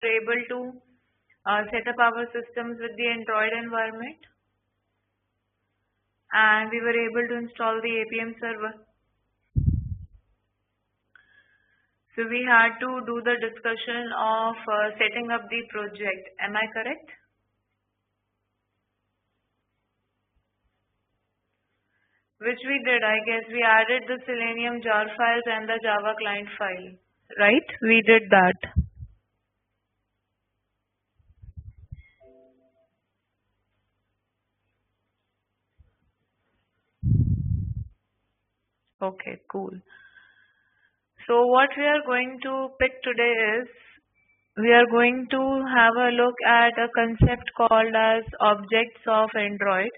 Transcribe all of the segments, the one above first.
were able to set up our systems with the Android environment, and we were able to install the APM server. So we had to do the discussion of setting up the project. Am I correct? Which we did, I guess. We added the Selenium jar files and the Java client file, right? We did that. Okay, cool. So what we are going to pick today is, we are going to have a look at a concept called as objects of Android.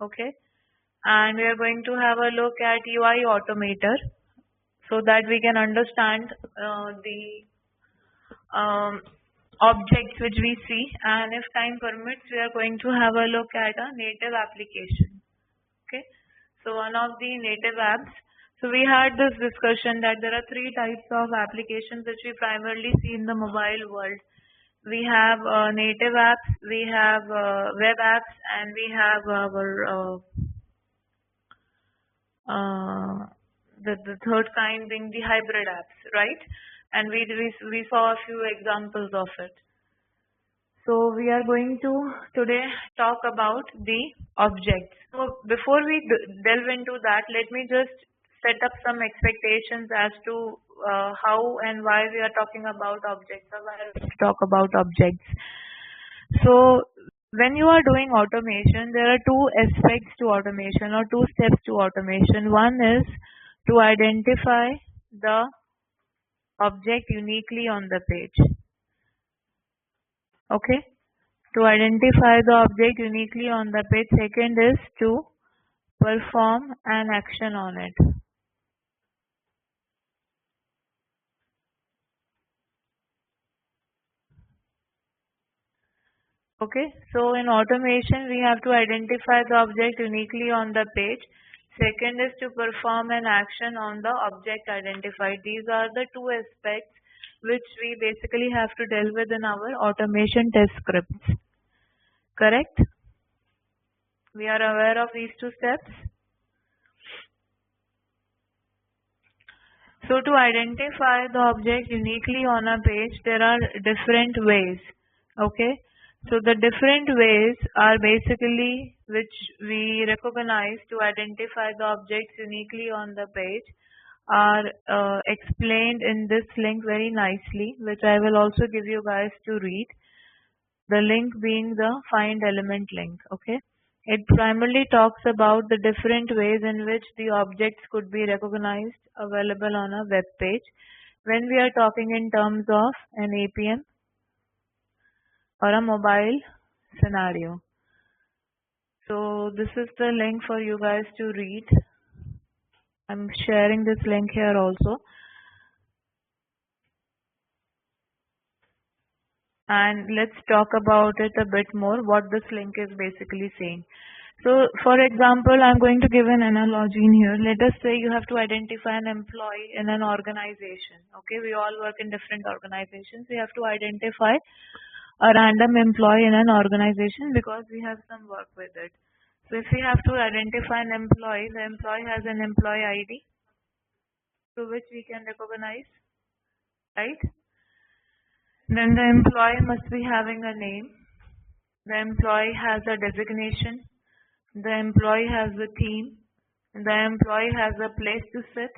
Okay. And we are going to have a look at UI Automator so that we can understand the objects which we see, and if time permits, we are going to have a look at a native application. Okay. So one of the native apps. So we had this discussion that there are three types of applications which we primarily see in the mobile world. We have native apps, we have web apps, and we have our the third kind being the hybrid apps, right? And we saw a few examples of it. So we are going to today talk about the objects. So before we delve into that, let me just set up some expectations as to how and why we are talking about objects, or why we talk about objects. So when you are doing automation, there are two aspects to automation, or two steps to automation. One is to identify the object uniquely on the page. Okay. To identify the object uniquely on the page. Second is to perform an action on it. Okay, so in automation, we have to identify the object uniquely on the page. Second is to perform an action on the object identified. These are the two aspects which we basically have to deal with in our automation test scripts. Correct? We are aware of these two steps. So to identify the object uniquely on a page, there are different ways. Okay. So the different ways are basically which we recognize to identify the objects uniquely on the page are explained in this link very nicely, which I will also give you guys to read. The link being the find element link. Okay. It primarily talks about the different ways in which the objects could be recognized available on a web page when we are talking in terms of an APM or a mobile scenario. So this is the link for you guys to read. I'm sharing this link here also. And let's talk about it a bit more, what this link is basically saying. So for example, I'm going to give an analogy in here. Let us say you have to identify an employee in an organization. Okay, we all work in different organizations. We have to identify a random employee in an organization because we have some work with it. So if we have to identify an employee, the employee has an employee ID through which we can recognize, right? Then the employee must be having a name. The employee has a designation. The employee has a team. The employee has a place to sit.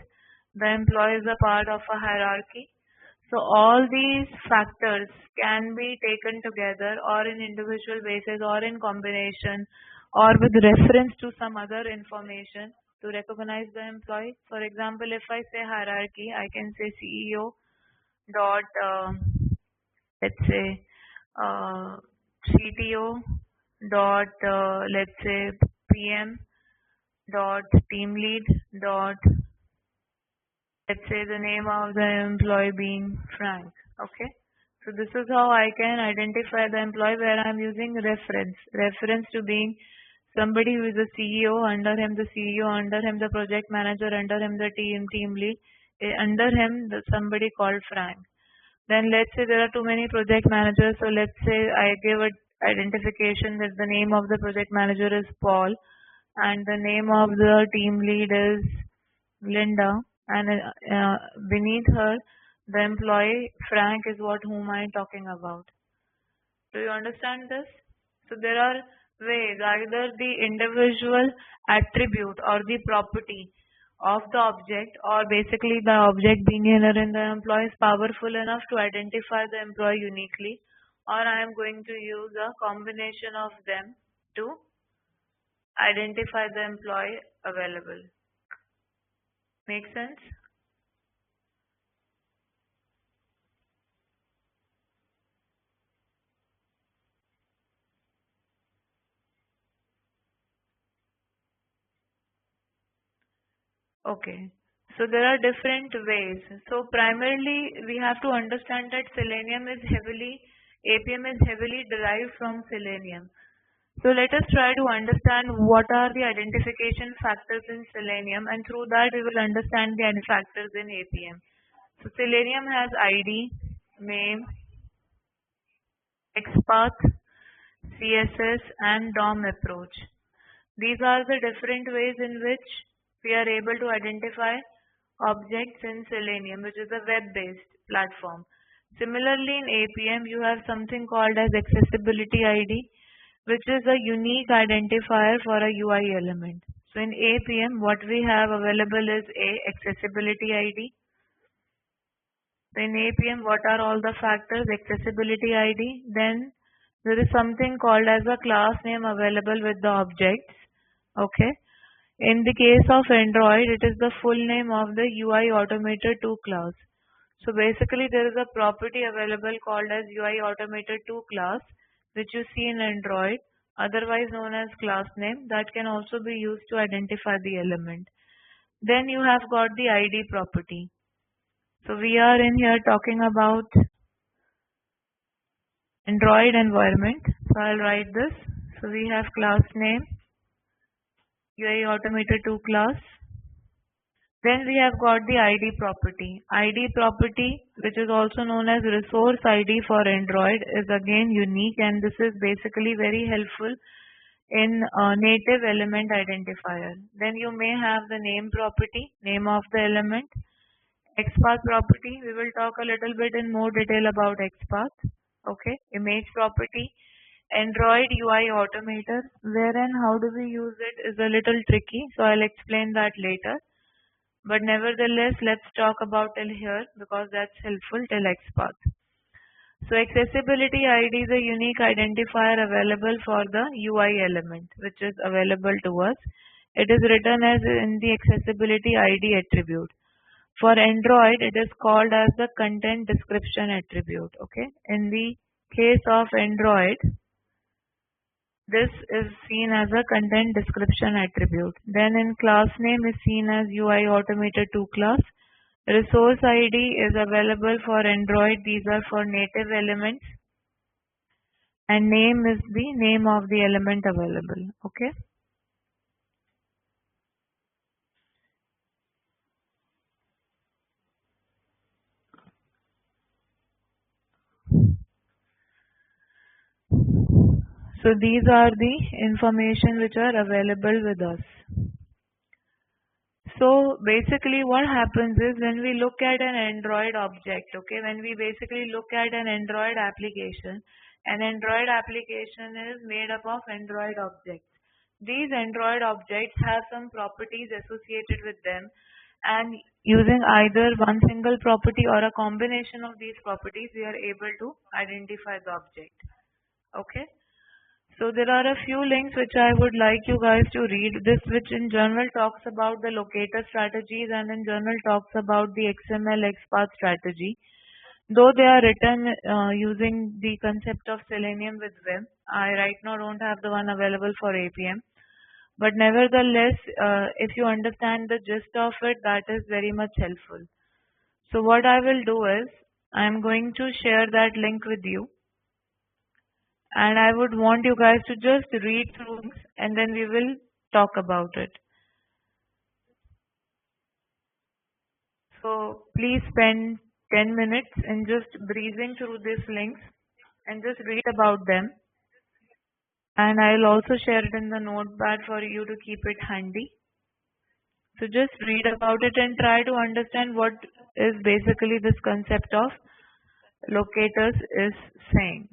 The employee is a part of a hierarchy. So all these factors can be taken together or in individual basis or in combination or with reference to some other information to recognize the employee. For example, if I say hierarchy, I can say CEO dot, let's say, CTO dot, let's say, PM dot team lead dot, let's say the name of the employee being Frank. Okay. So this is how I can identify the employee, where I'm using reference to being somebody who is a CEO, under him the CEO, under him the project manager, under him the team lead, under him the somebody called Frank. Then let's say there are too many project managers. So let's say I give a identification that the name of the project manager is Paul and the name of the team lead is Linda, and beneath her the employee Frank is what whom I am talking about. Do you understand this? So there are ways, either the individual attribute or the property of the object, or basically the object being in the employee is powerful enough to identify the employee uniquely, or I am going to use a combination of them to identify the employee available. Make sense? Okay. So there are different ways. So primarily we have to understand that APM is heavily derived from Selenium. So let us try to understand what are the identification factors in Selenium, and through that we will understand the factors in APM. So Selenium has ID, name, XPath, CSS and DOM approach. These are the different ways in which we are able to identify objects in Selenium, which is a web-based platform. Similarly, in APM, you have something called as accessibility ID, which is a unique identifier for a UI element. So in APM, what we have available is accessibility ID. So in APM, what are all the factors? Accessibility ID. Then there is something called as a class name available with the objects. Okay. In the case of Android, it is the full name of the UI Automator 2 class. So basically there is a property available called as UI Automator 2 class, which you see in Android, otherwise known as class name, that can also be used to identify the element. Then you have got the ID property. So we are in here talking about Android environment. So I'll write this. So we have class name, UI Automator 2 class. Then we have got the ID property. ID property, which is also known as resource ID for Android, is again unique, and this is basically very helpful in native element identifier. Then you may have the name property, name of the element. XPath property, we will talk a little bit in more detail about XPath. Okay, image property, Android UI Automator, wherein how do we use it is a little tricky, so I'll explain that later. But nevertheless, let's talk about till here because that's helpful till XPath. So accessibility ID is a unique identifier available for the UI element, which is available to us. It is written as in the accessibility ID attribute. For Android, it is called as the content description attribute. Okay. In the case of Android, this is seen as a content description attribute. Then in class name is seen as UI Automator 2 class. Resource ID is available for Android. These are for native elements. And name is the name of the element available. Okay. So these are the information which are available with us. So basically what happens is when we look at an Android object, okay, when we basically look at an Android application is made up of Android objects. These Android objects have some properties associated with them, and using either one single property or a combination of these properties, we are able to identify the object. Okay. So there are a few links which I would like you guys to read. This which in general talks about the locator strategies and in general talks about the XML XPath strategy. Though they are written using the concept of Selenium with Vim, I right now don't have the one available for APM. But nevertheless, if you understand the gist of it, that is very much helpful. So what I will do is, I am going to share that link with you. And I would want you guys to just read through and then we will talk about it. So please spend 10 minutes in just breezing through these links and just read about them. And I'll also share it in the notepad for you to keep it handy. So just read about it and try to understand what is basically this concept of locators is saying.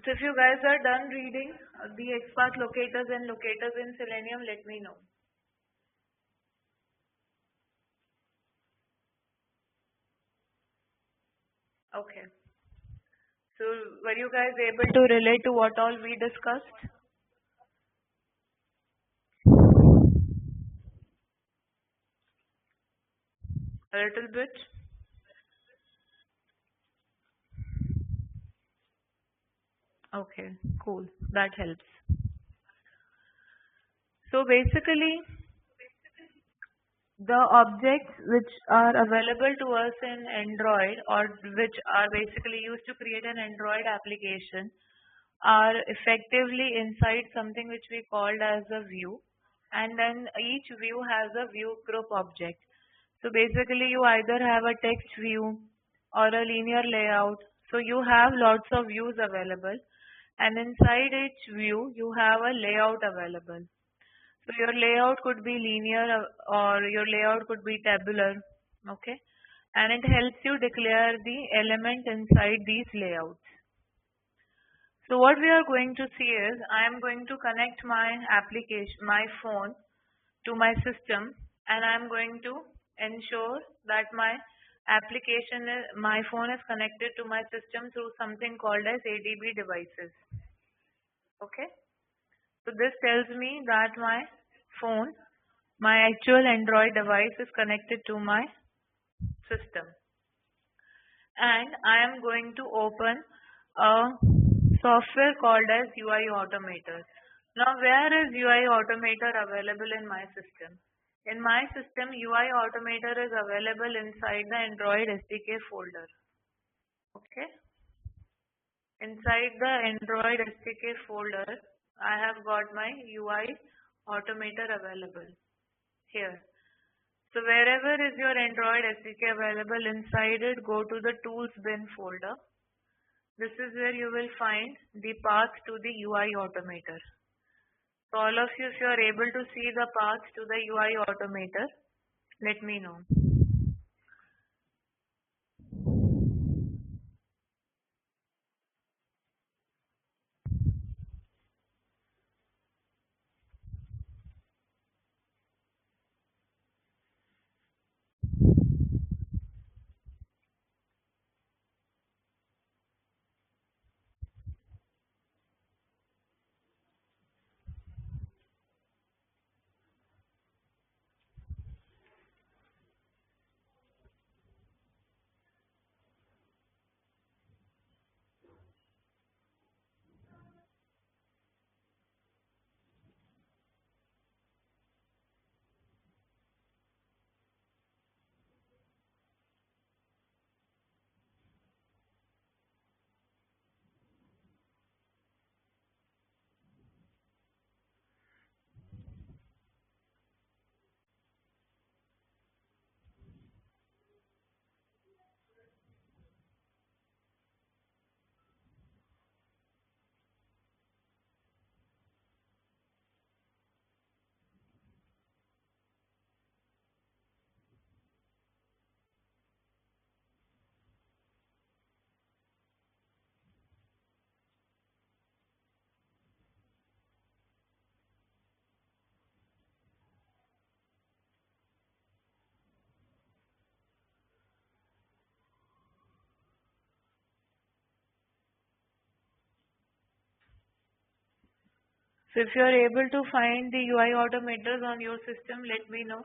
So if you guys are done reading the XPath locators and locators in Selenium, let me know. Okay. So were you guys able to relate to what all we discussed? A little bit? Okay, cool. That helps. So basically, the objects which are available to us in Android or which are basically used to create an Android application are effectively inside something which we called as a view, and then each view has a view group object. So basically you either have a text view or a linear layout. So you have lots of views available, and inside each view you have a layout available. So your layout could be linear or your layout could be tabular, okay? And it helps you declare the element inside these layouts. So what we are going to see is I am going to connect my application, my phone to my system, and I am going to ensure that my my phone is connected to my system through something called as ADB devices. Okay. So this tells me that my phone, my actual Android device is connected to my system. And I am going to open a software called as UI Automator. Now where is UI Automator available in my system? In my system, UI Automator is available inside the Android SDK folder. Okay. Inside the Android SDK folder, I have got my UI Automator available here. So wherever is your Android SDK available, inside it, go to the tools bin folder. This is where you will find the path to the UI Automator. So all of you, if you are able to see the path to the UI Automator, let me know. So if you are able to find the UI Automators on your system, let me know.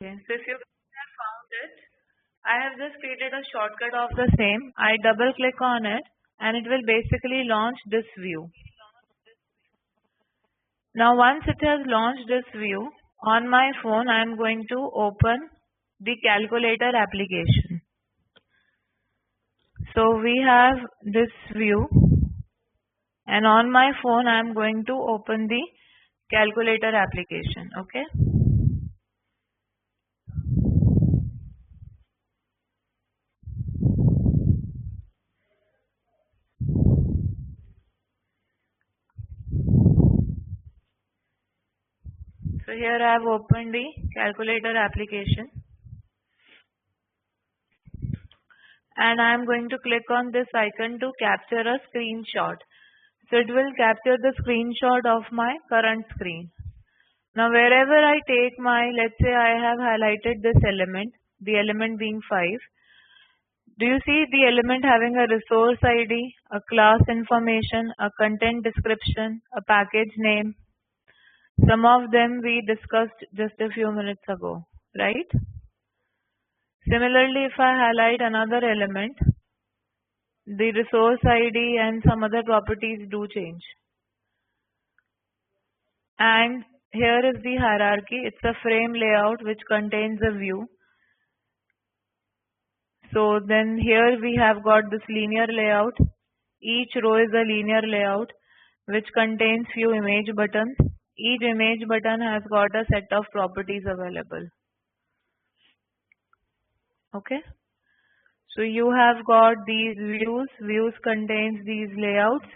Okay, so if you have found it, I have just created a shortcut of the same. I double click on it and it will basically launch this view. Now once it has launched this view, on my phone I am going to open the calculator application. So we have this view and on my phone I am going to open the calculator application. Okay. So here I have opened the calculator application and I am going to click on this icon to capture a screenshot. So it will capture the screenshot of my current screen. Now wherever I take my, let's say I have highlighted this element, the element being 5. Do you see the element having a resource ID, a class information, a content description, a package name? Some of them we discussed just a few minutes ago, right? Similarly, if I highlight another element, the resource ID and some other properties do change. And here is the hierarchy. It's a frame layout which contains a view. So then here we have got this linear layout. Each row is a linear layout which contains few image buttons. Each image button has got a set of properties available. Okay. So you have got these views. Views contains these layouts.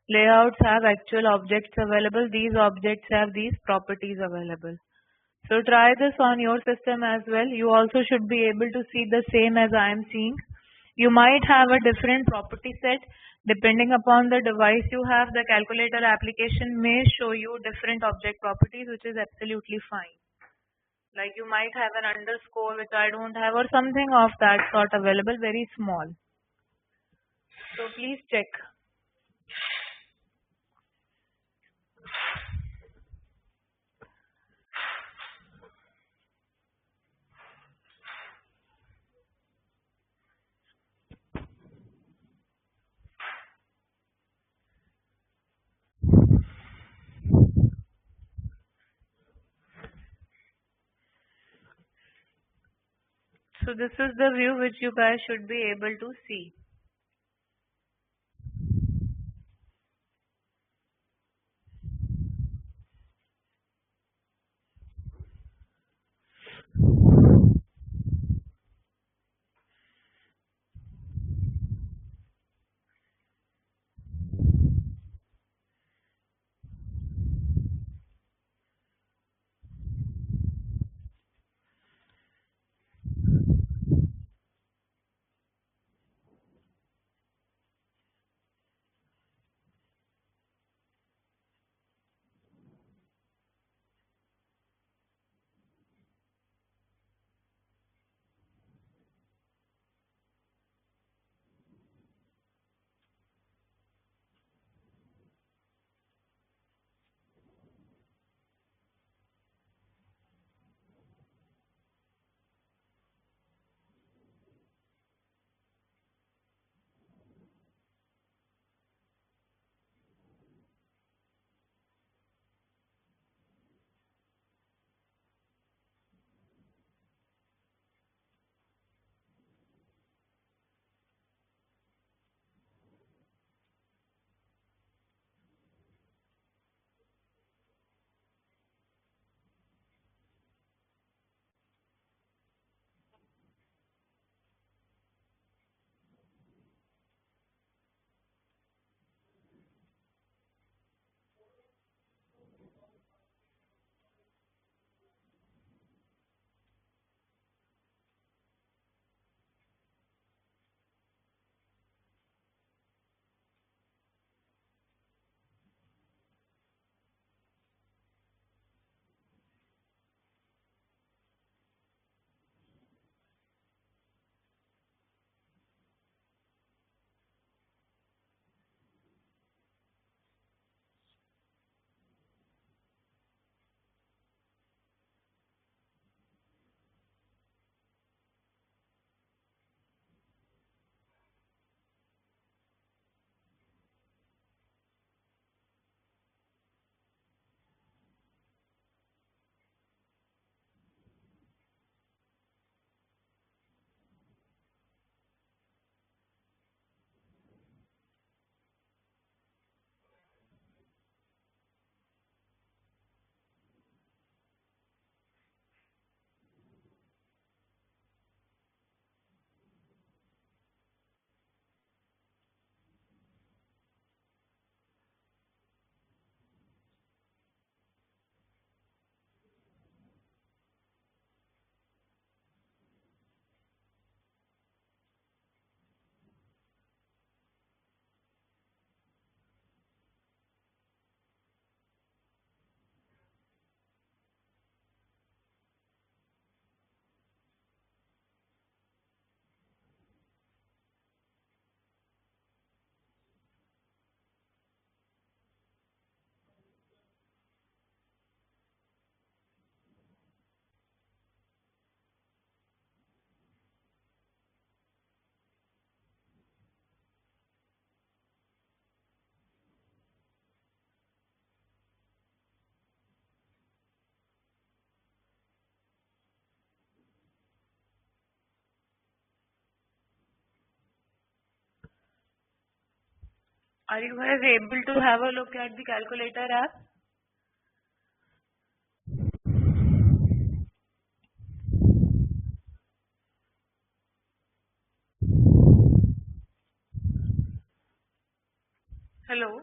Layouts have actual objects available. These objects have these properties available. So try this on your system as well. You also should be able to see the same as I am seeing. You might have a different property set. Depending upon the device you have, the calculator application may show you different object properties, which is absolutely fine. Like you might have an underscore, which I don't have, or something of that sort available, very small. So please check. So this is the view which you guys should be able to see. Are you guys able to have a look at the calculator app? Hello?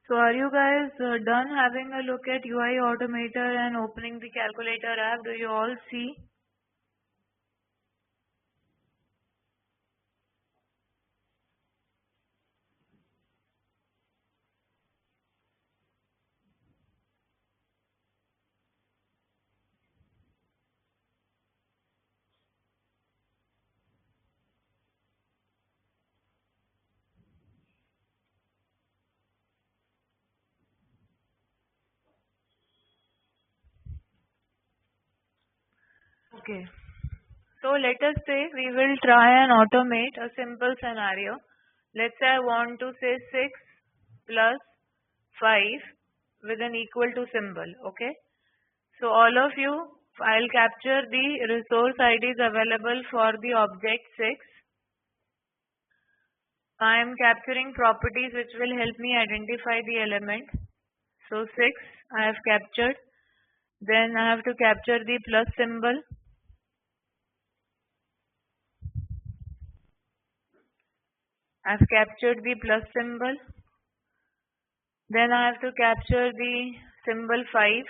So are you guys done having a look at UI Automator and opening the calculator app? Do you all see? Okay. So let us say we will try and automate a simple scenario. Let's say I want to say 6 plus 5 with an equal to symbol. Okay. So all of you, I'll capture the resource IDs available for the object 6. I am capturing properties which will help me identify the element. So 6 I have captured. Then I have to capture the plus symbol. I've captured the plus symbol. Then I have to capture the symbol 5.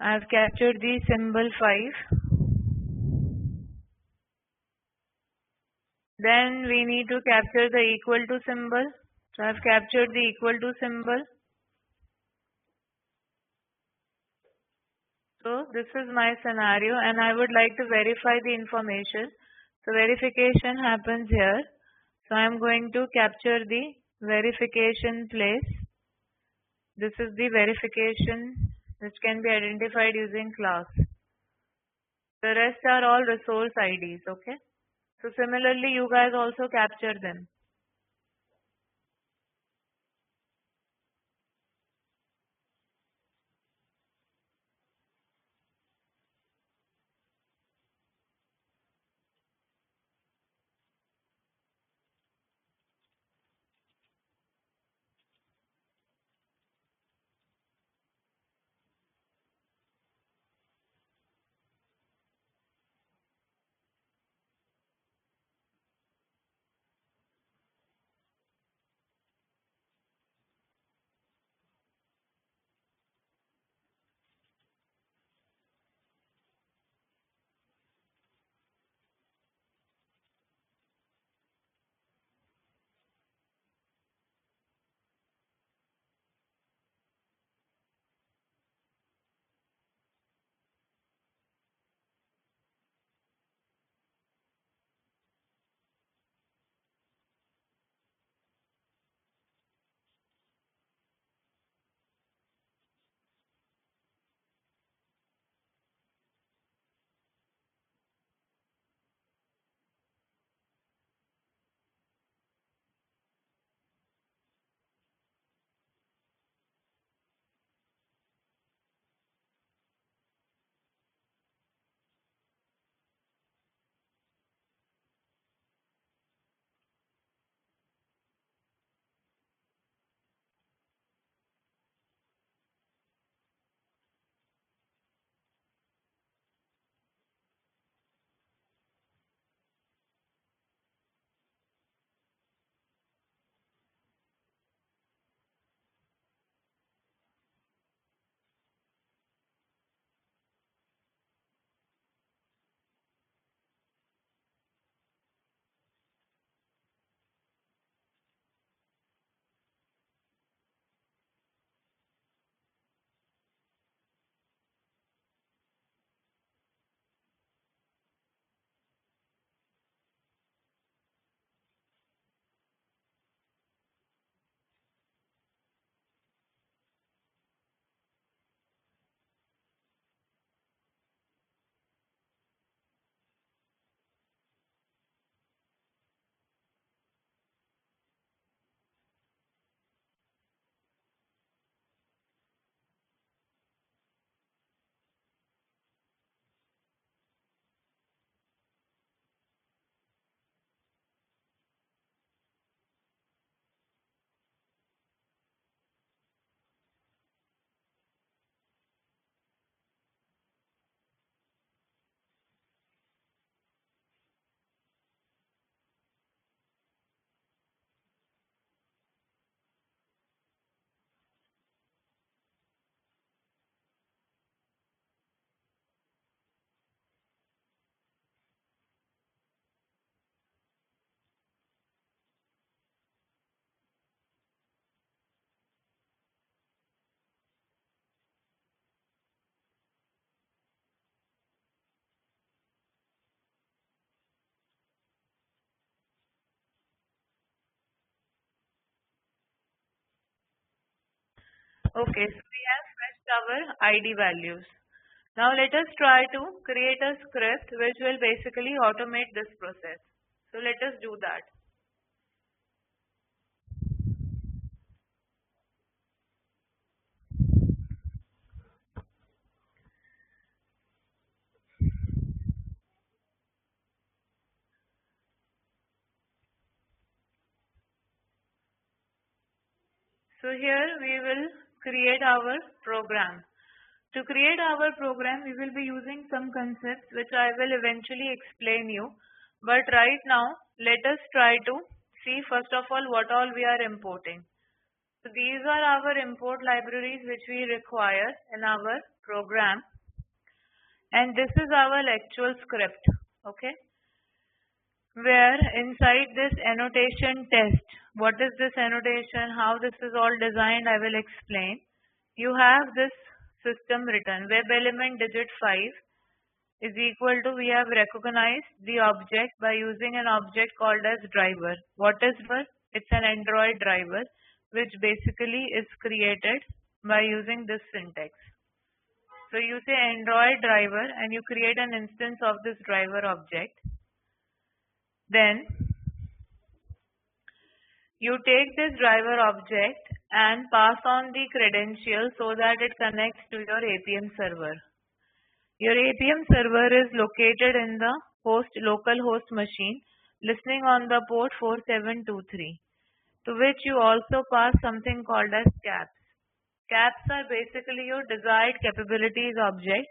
I have captured the symbol 5. Then we need to capture the equal to symbol. So I have captured the equal to symbol. So this is my scenario and I would like to verify the information. So verification happens here. So I am going to capture the verification place. This is the verification which can be identified using class. The rest are all resource IDs, okay? So similarly, you guys also capture them. Okay, so we have fetched our ID values. Now let us try to create a script which will basically automate this process. So let us do that. So here we will create our program. To create our program, we will be using some concepts which I will eventually explain you. But right now, let us try to see first of all what all we are importing. So these are our import libraries which we require in our program, and this is our actual script. Okay, where inside this annotation test, what is this annotation, how this is all designed, I will explain. You have this system written, web element digit 5 is equal to, we have recognized the object by using an object called as driver. What is driver? It's an Android driver which basically is created by using this syntax. So you say Android driver and you create an instance of this driver object. Then you take this driver object and pass on the credential so that it connects to your APM server. Your APM server is located in the local host machine listening on the port 4723, to which you also pass something called as caps. Caps are basically your desired capabilities object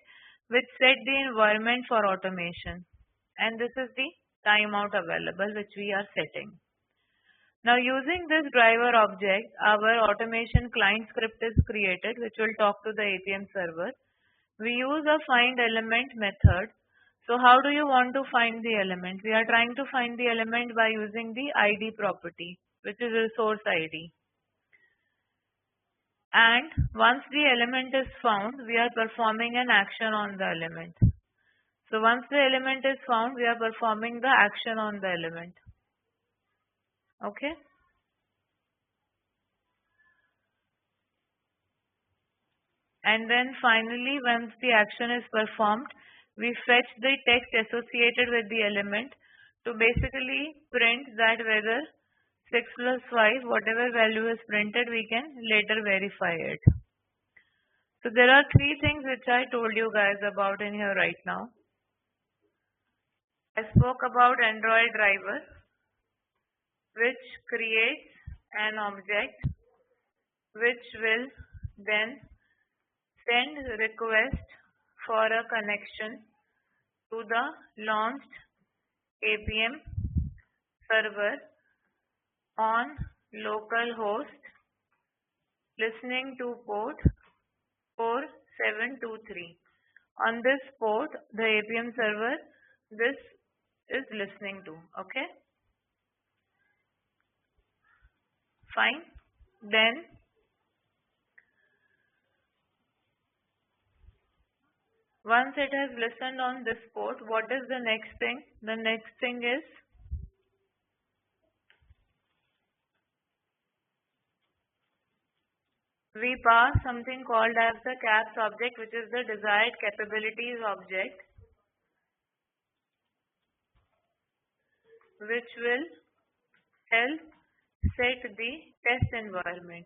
which set the environment for automation. And this is the timeout available which we are setting. Now using this driver object, our automation client script is created which will talk to the APM server. We use a find element method. So how do you want to find the element? We are trying to find the element by using the ID property, which is resource ID. And once the element is found, we are performing an action on the element. So once the element is found, we are performing the action on the element. Okay. And then finally, once the action is performed, we fetch the text associated with the element to basically print that whether 6 plus 5, whatever value is printed, we can later verify it. So there are three things which I told you guys about in here right now. I spoke about Android driver, which creates an object which will then send request for a connection to the launched APM server on localhost listening to port 4723. On this port, the APM server, this is listening to. Okay. Fine. Then once it has listened on this port, what is the next thing? The next thing is we pass something called as the caps object, which is the desired capabilities object, which will help set the test environment.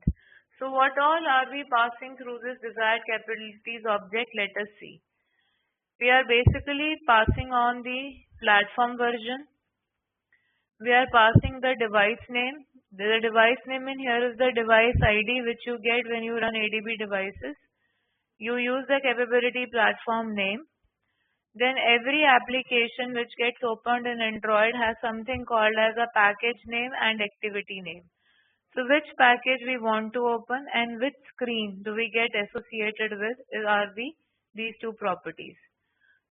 So what all are we passing through this desired capabilities object? Let us see. We are basically passing on the platform version. We are passing the device name. The device name in here is the device ID which you get when you run ADB devices. You use the capability platform name. Then every application which gets opened in Android has something called as a package name and activity name. So which package we want to open and which screen do we get associated with are these two properties.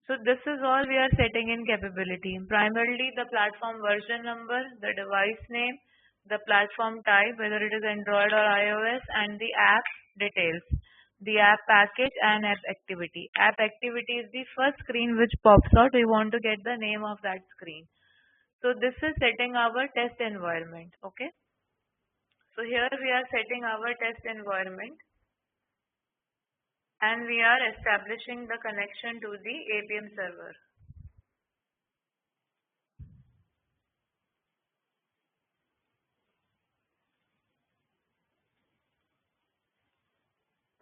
So this is all we are setting in capability. Primarily the platform version number, the device name, the platform type, whether it is Android or iOS, and the app details, the app package and app activity. App activity is the first screen which pops out. We want to get the name of that screen. So this is setting our test environment. Okay. So here we are setting our test environment and we are establishing the connection to the APM server.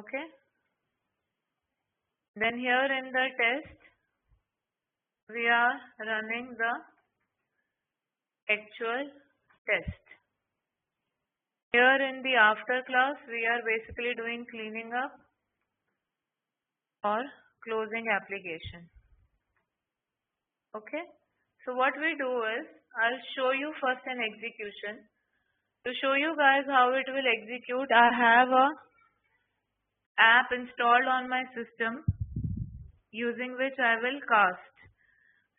Okay. Then here in the test, we are running the actual test. Here in the after class, we are basically doing cleaning up or closing application. Okay. So what we do is, I'll show you first an execution. To show you guys how it will execute, I have a app installed on my system using which I will cast.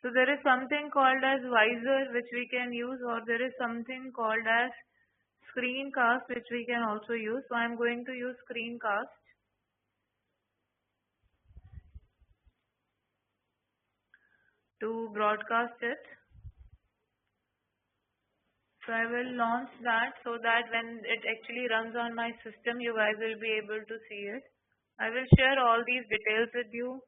So there is something called as Visor which we can use, or there is something called as Screencast which we can also use. So I am going to use Screencast. To broadcast it. So I will launch that so that when it actually runs on my system, you guys will be able to see it. I will share all these details with you.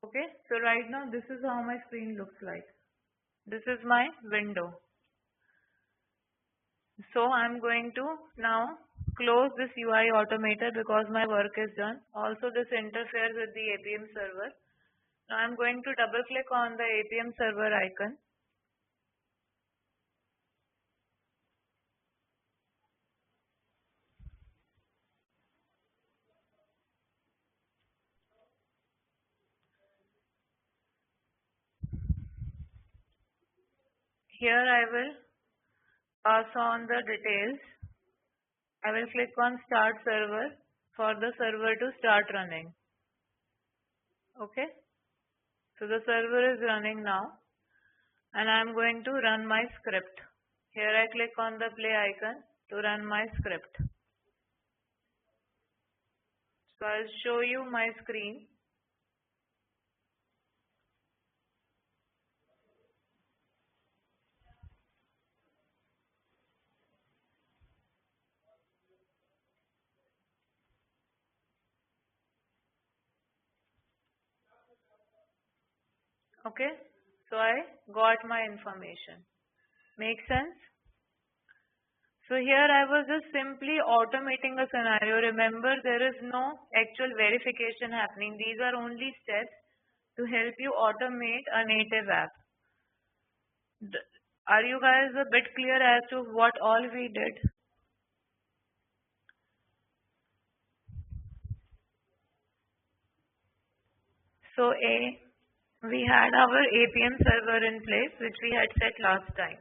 Okay, so right now this is how my screen looks like. This is my window. So I'm going to now close this UI Automator because my work is done. Also this interferes with the APM server. Now I'm going to double click on the APM server icon. Here I will pass on the details. I will click on start server for the server to start running. Okay. So the server is running now and I am going to run my script. Here I click on the play icon to run my script. So I'll show you my screen. Okay. So I got my information. Make sense? So here I was just simply automating a scenario. Remember, there is no actual verification happening. These are only steps to help you automate a native app. Are you guys a bit clear as to what all we did? So we had our APM server in place, which we had set last time.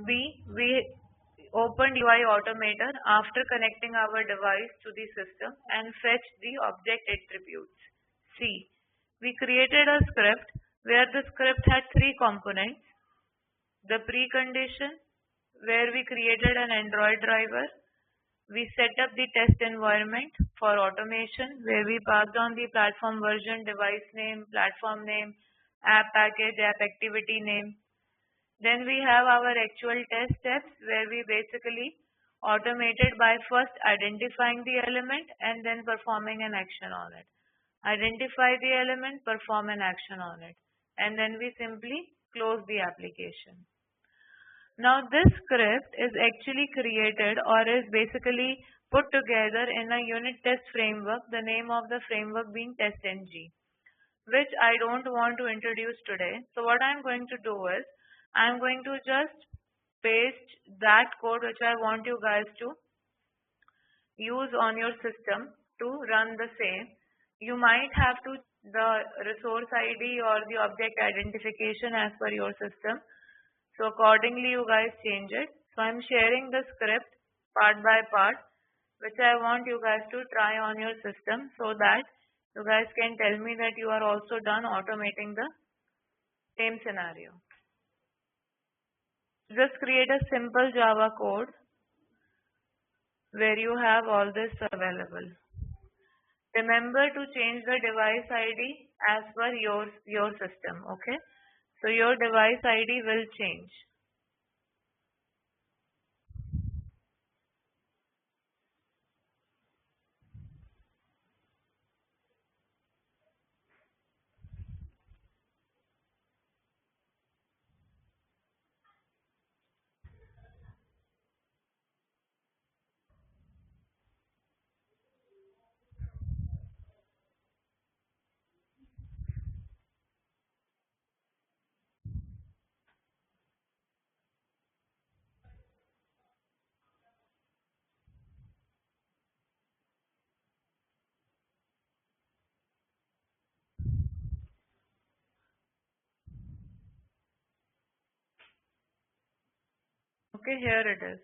We opened UI Automator after connecting our device to the system and fetched the object attributes. C. We created a script where the script had three components. The precondition, where we created an Android driver. We set up the test environment for automation, where we passed on the platform version, device name, platform name, app package, app activity name. Then we have our actual test steps where we basically automated by first identifying the element and then performing an action on it. Identify the element, perform an action on it. And then we simply close the application. Now this script is actually created or is basically put together in a unit test framework, the name of the framework being TestNG, which I don't want to introduce today. So what I'm going to do is, I'm going to just paste that code which I want you guys to use on your system to run the same. You might have to the resource ID or the object identification as per your system. So accordingly you guys change it. So I'm sharing the script part by part, which I want you guys to try on your system so that you guys can tell me that you are also done automating the same scenario. Just create a simple Java code where you have all this available. Remember to change the device ID as per your system, okay? So your device ID will change. Okay, here it is.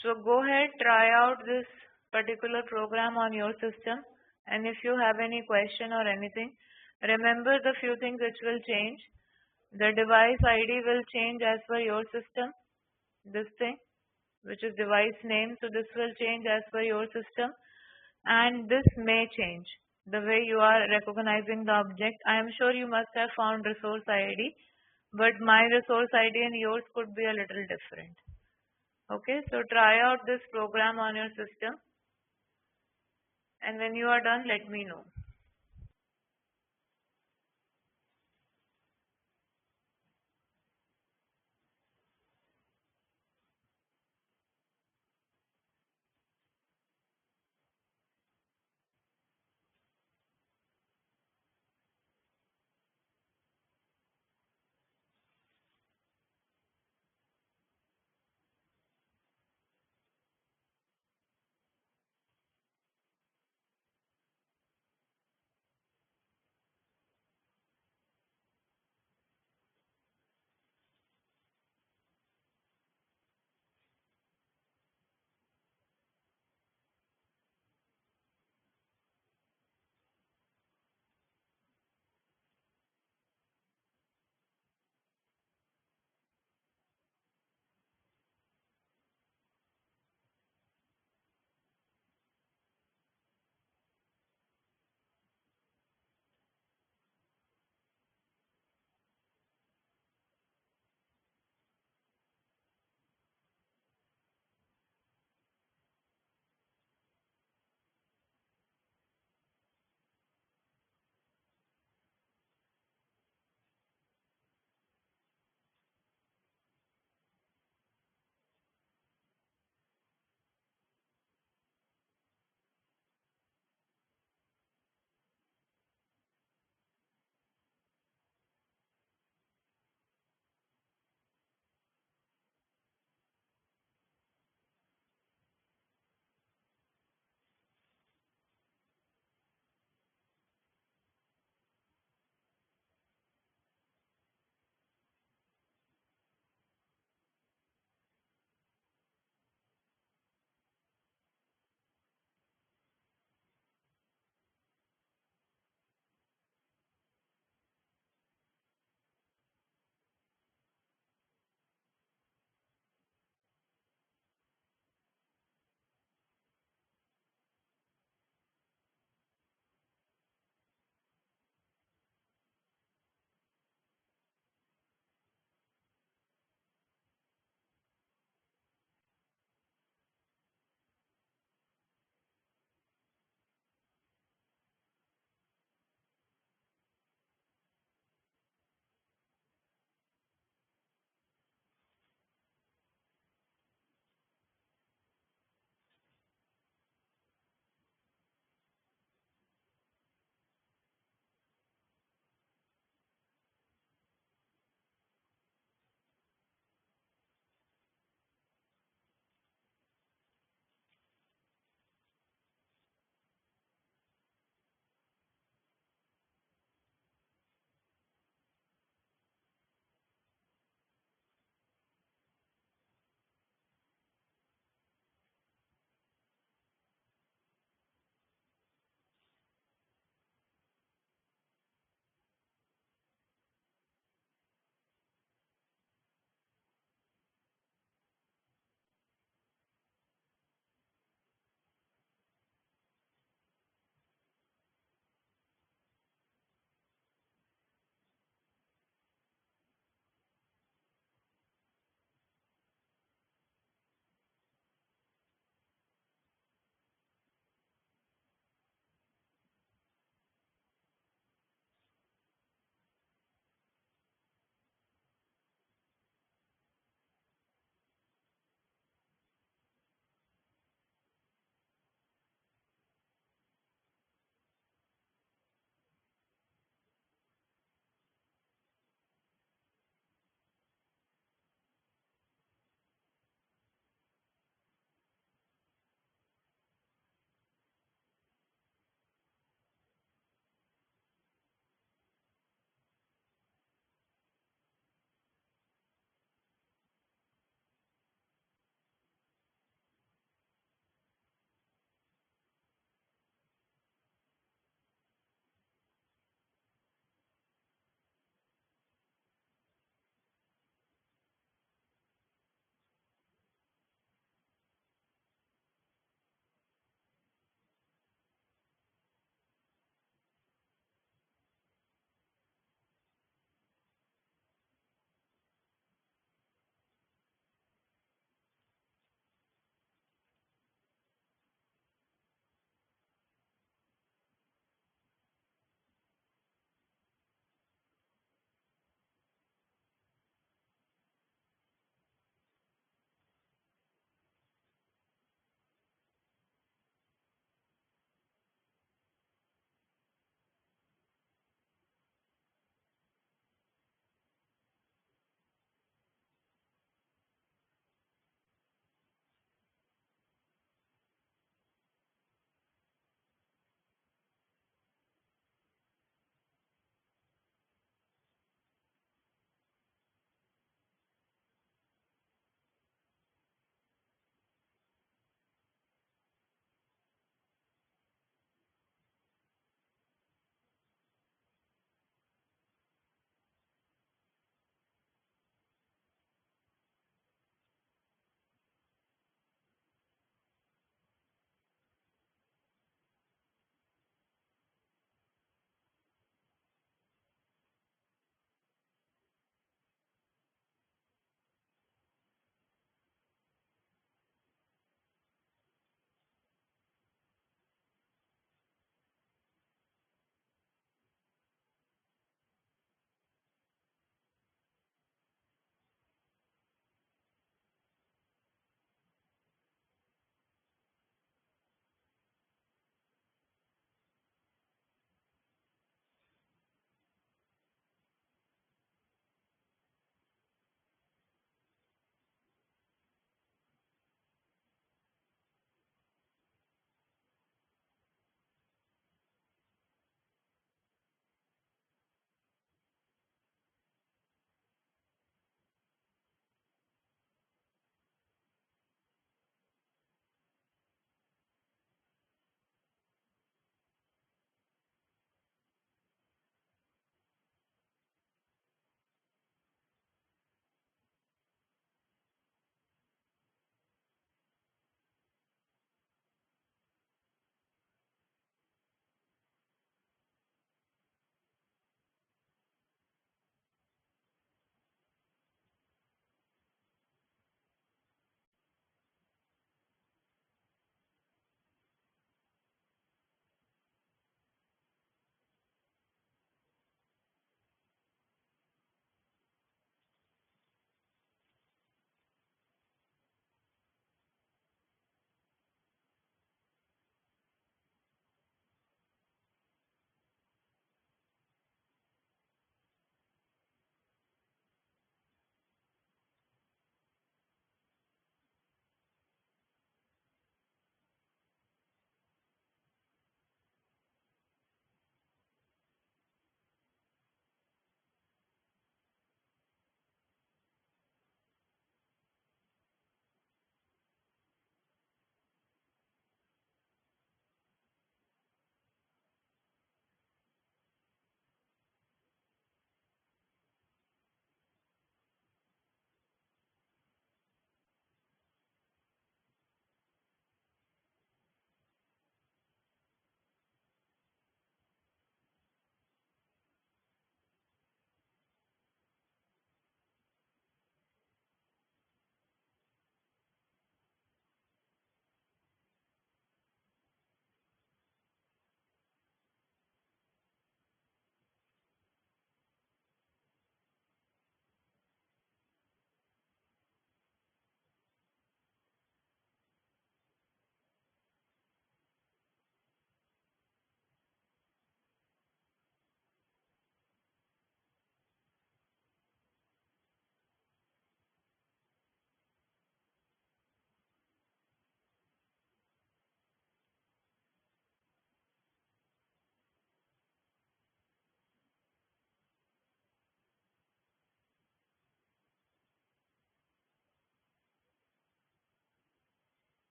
So go ahead, try out this particular program on your system, and if you have any question or anything, remember the few things which will change. The device ID will change as per your system, this thing, which is device name, so this will change as per your system, and this may change the way you are recognizing the object. I am sure you must have found resource ID, but my resource ID and yours could be a little different. Okay, so try out this program on your system, and when you are done, let me know.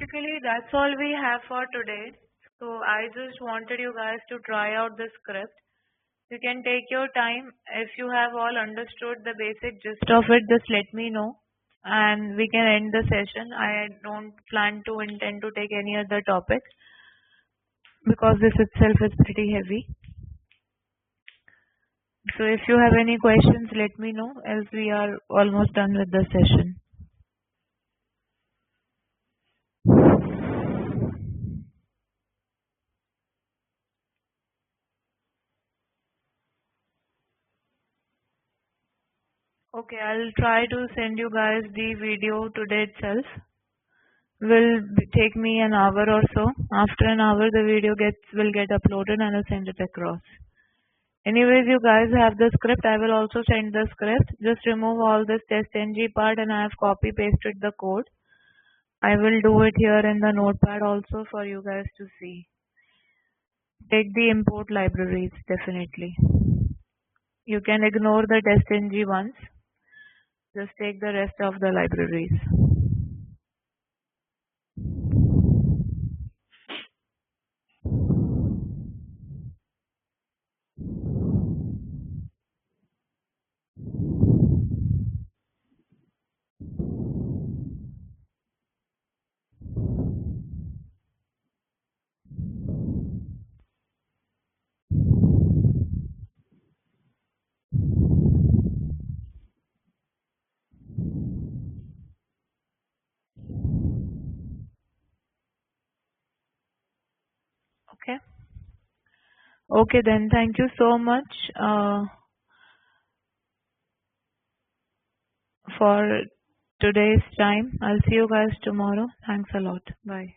Basically, that's all we have for today. So I just wanted you guys to try out the script. You can take your time. If you have all understood the basic gist of it, just let me know and we can end the session. I don't plan to intend to take any other topic because this itself is pretty heavy. So if you have any questions, let me know, else we are almost done with the session. Okay, I'll try to send you guys the video today itself. Take me an hour or so. After an hour, the video will get uploaded and I'll send it across. Anyways, you guys have the script. I will also send the script. Just remove all this test-ng part and I have copy pasted the code. I will do it here in the notepad also for you guys to see. Take the import libraries definitely. You can ignore the test-ng ones. Just take the rest of the libraries. Okay. Okay then. Thank you so much for today's time. I'll see you guys tomorrow. Thanks a lot. Bye.